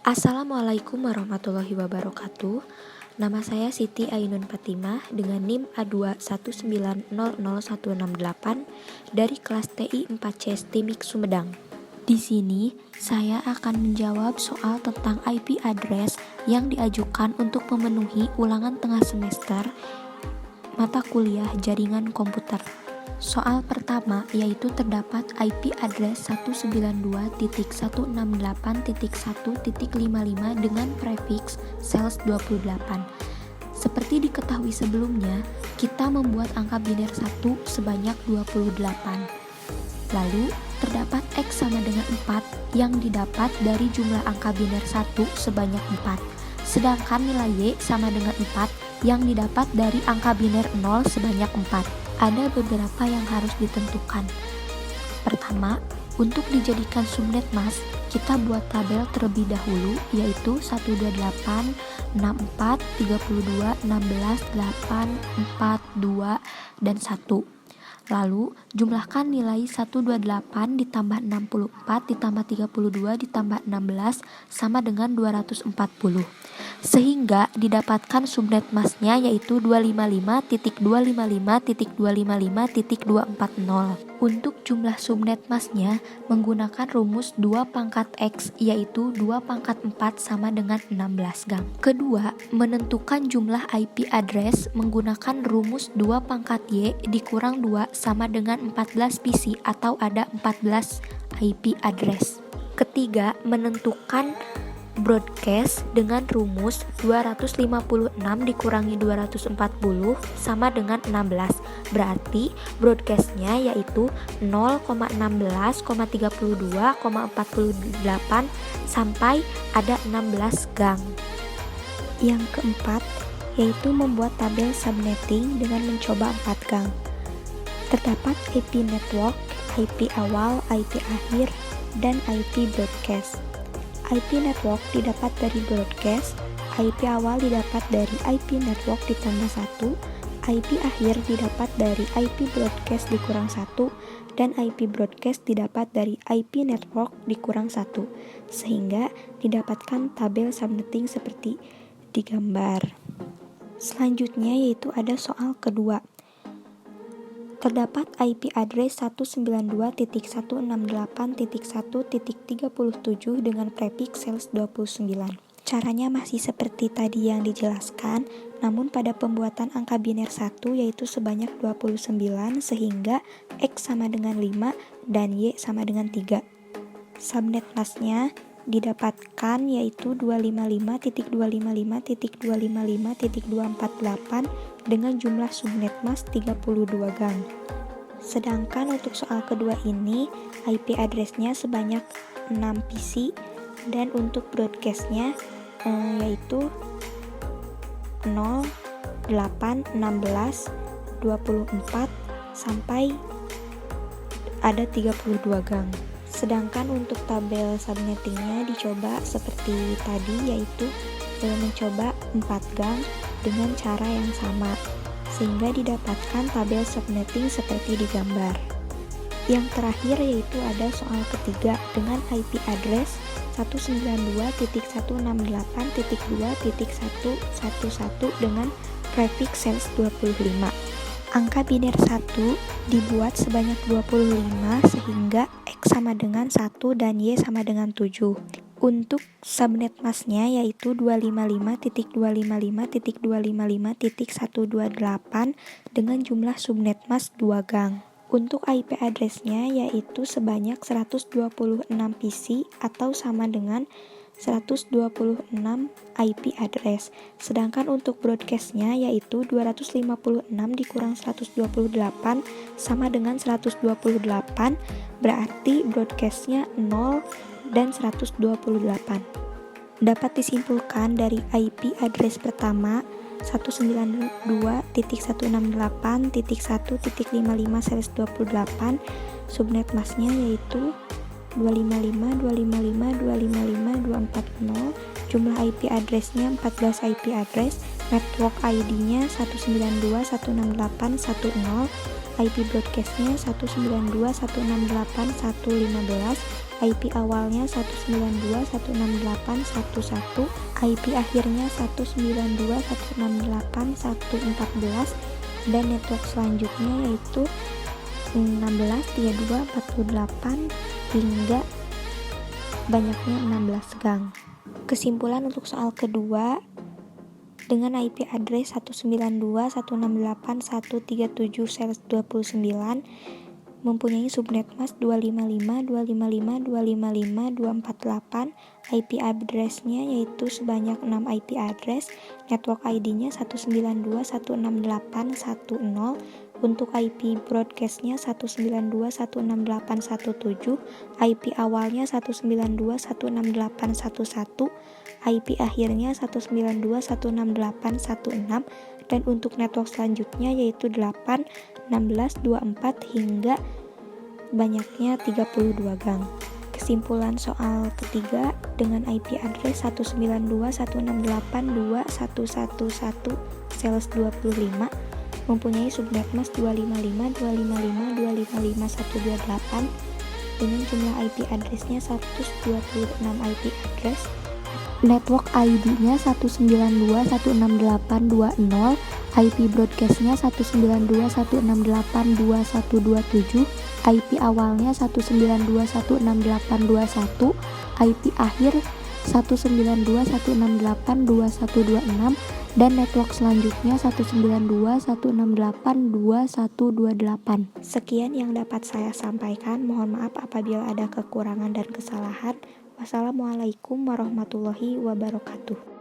Assalamualaikum warahmatullahi wabarakatuh. Nama saya Siti Ainun Fatimah dengan NIM A219000168 dari kelas TI 4C STIMIK Sumedang. Di sini saya akan menjawab soal tentang IP address yang diajukan untuk memenuhi ulangan tengah semester mata kuliah jaringan komputer. Soal pertama yaitu terdapat IP address 192.168.1.55 dengan prefix sales 28. Seperti diketahui sebelumnya, kita membuat angka biner 1 sebanyak 28. Lalu, terdapat X sama dengan 4 yang didapat dari jumlah angka biner 1 sebanyak 4. Sedangkan nilai Y sama dengan 4 yang didapat dari angka biner 0 sebanyak 4. Ada beberapa yang harus ditentukan. Pertama, untuk dijadikan subnet mas, kita buat tabel terlebih dahulu, yaitu 128, 64, 32, 16, 8, 4, 2, dan 1. Lalu, jumlahkan nilai 128 ditambah 64 ditambah 32 ditambah 16 sama dengan 240. Sehingga didapatkan subnet masnya yaitu 255.255.255.240. Untuk jumlah subnet masnya menggunakan rumus 2 pangkat X yaitu 2 pangkat 4 sama dengan 16 gang. Kedua, menentukan jumlah IP address menggunakan rumus 2 pangkat Y dikurang 2 sama dengan 14 PC atau ada 14 IP address. Ketiga, menentukan broadcast dengan rumus 256 dikurangi 240 sama dengan 16. Berarti broadcastnya yaitu 0,16,32,48 sampai ada 16 gang. Yang keempat yaitu membuat tabel subnetting dengan mencoba 4 gang. Terdapat IP network, IP awal, IP akhir, dan IP broadcast. IP network didapat dari broadcast, IP awal didapat dari IP network ditambah 1, IP akhir didapat dari IP broadcast dikurang 1, dan IP broadcast didapat dari IP network dikurang 1, sehingga didapatkan tabel subnetting seperti di gambar. Selanjutnya yaitu ada soal kedua. Terdapat IP address 192.168.1.37 dengan prefix sales 29. Caranya masih seperti tadi yang dijelaskan, namun pada pembuatan angka biner 1 yaitu sebanyak 29 sehingga X sama dengan 5 dan Y sama dengan 3. Subnet masnya didapatkan yaitu 255.255.255.248 dengan jumlah subnet mas 32 gang. Sedangkan untuk soal kedua ini IP address-nya sebanyak 6 PC dan untuk broadcast-nya yaitu 0, 8, 16, 24 sampai ada 32 gang. Sedangkan untuk tabel subnettingnya dicoba seperti tadi yaitu mencoba 4 gang dengan cara yang sama sehingga didapatkan tabel subnetting seperti di gambar. Yang terakhir yaitu ada soal ketiga dengan IP address 192.168.2.111 dengan prefix sales 25. Angka biner 1 dibuat sebanyak 25 sehingga X sama dengan 1 dan Y sama dengan 7. Untuk subnet masnya yaitu 255.255.255.128 dengan jumlah subnet mas 2 gang. Untuk IP address-nya yaitu sebanyak 126 PC atau sama dengan 126 IP address. Sedangkan untuk broadcast-nya yaitu 256 dikurang 128 sama dengan 128, berarti broadcast-nya 0 dan 128. Dapat disimpulkan dari IP address pertama 192.168.1.55/28 subnet masnya yaitu 255.255.255.240, jumlah IP address-nya 14 IP address, network ID-nya 192.168.1.0, IP broadcast-nya 192.168.1.15, IP awalnya 192.168.1.1, IP akhirnya 192.168.1.14, dan network selanjutnya yaitu 16.32.48 hingga banyaknya 16 gang. Kesimpulan untuk soal kedua, dengan IP address 192.168.137/29 mempunyai subnet mask 255.255.255.248, IP address-nya yaitu sebanyak 6 IP address, network ID-nya 192.168.1.0, untuk IP broadcast-nya 192.168.1.7, IP awalnya 192.168.1.1, IP akhirnya 192.168.1.6, dan untuk network selanjutnya yaitu 8, 16, 24 hingga banyaknya 32 gang. Kesimpulan soal ketiga, dengan IP address 192.168.2.1.1/25 mempunyai subnet mask 255.255.255.128 dengan jumlah IP address-nya 126 IP address, network ID-nya 192.168.2.0, IP broadcast-nya 192.168.2.1.27, IP awalnya 192.168.2.1, IP akhir 192.168.2.1.26, dan network selanjutnya 192.168.2.1.28. Sekian yang dapat saya sampaikan. Mohon maaf apabila ada kekurangan dan kesalahan. Wassalamualaikum warahmatullahi wabarakatuh.